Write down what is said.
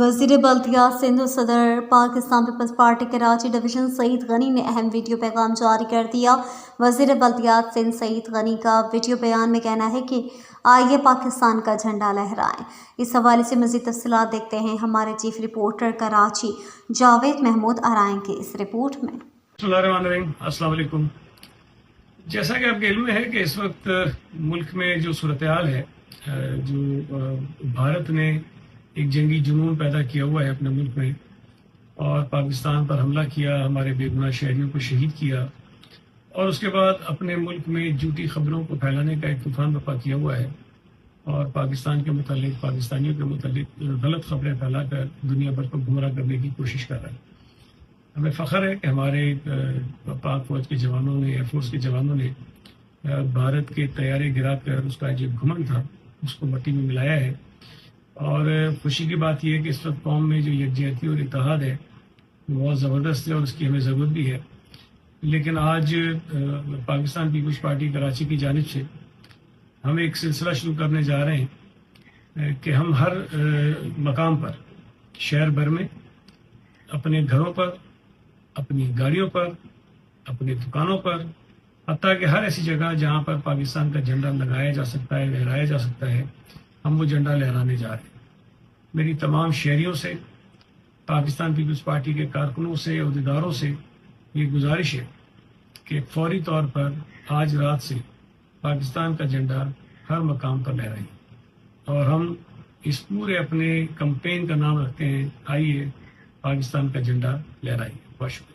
वज़ीर बल्दियात सिंध और सदर पाकिस्तान पीपल्स पार्टी कराची डिवीज़न सईद गनी ने अहम वीडियो पैगाम जारी कर दिया। वज़ीर बल्दियात सिंध सईद गनी का वीडियो बयान में कहना है कि आइए पाकिस्तान का झंडा लहराएं। इस हवाले से मज़ीद तफ़सीलात देखते हैं हमारे चीफ रिपोर्टर कराची जावेद महमूद आराइन की इस रिपोर्ट में। अस्सलाम वालेकुम। जैसा कि आपके इल्म में है कि इस वक्त मुल्क में जो सूरत हाल है, जो भारत ने एक जंगी जुनून पैदा किया हुआ है अपने मुल्क में और पाकिस्तान पर हमला किया, हमारे बेगुनाह शहरियों को शहीद किया और उसके बाद अपने मुल्क में झूठी खबरों को फैलाने का एक तूफान बर्पा किया हुआ है और पाकिस्तान के मुतालिक, पाकिस्तानियों के मुतालिक गलत खबरें फैलाकर दुनिया भर को गुमराह करने की कोशिश कर रहा है। हमें फ़ख्र है कि हमारे पाक फौज के जवानों ने, एयरफोर्स के जवानों ने भारत के तैयारे गिरा कर उसका जो घुमन था उसको मट्टी में मिलाया है। और खुशी की बात यह है कि इस वक्त कौम में जो यकजहती और इत्तेहाद है वो बहुत ज़बरदस्त है और उसकी हमें ज़रूरत भी है। लेकिन आज पाकिस्तान पीपल्स पार्टी कराची की जानिब से हम एक सिलसिला शुरू करने जा रहे हैं कि हम हर मकाम पर, शहर भर में, अपने घरों पर, अपनी गाड़ियों पर, अपनी दुकानों पर, हत्ता कि हर ऐसी जगह जहाँ पर पाकिस्तान का झंडा लगाया जा सकता है, लहराया जा सकता है, हम वो झंडा लहराने जा रहे हैं। मेरी तमाम शहरियों से, पाकिस्तान पीपल्स पार्टी के कारकुनों से, अहदेदारों से ये गुजारिश है कि फौरी तौर पर आज रात से पाकिस्तान का झंडा हर मकाम पर लहराएं और हम इस पूरे अपने कैंपेन का नाम रखते हैं, आइए पाकिस्तान का झंडा लहराइए। बहुत शुक्रिया।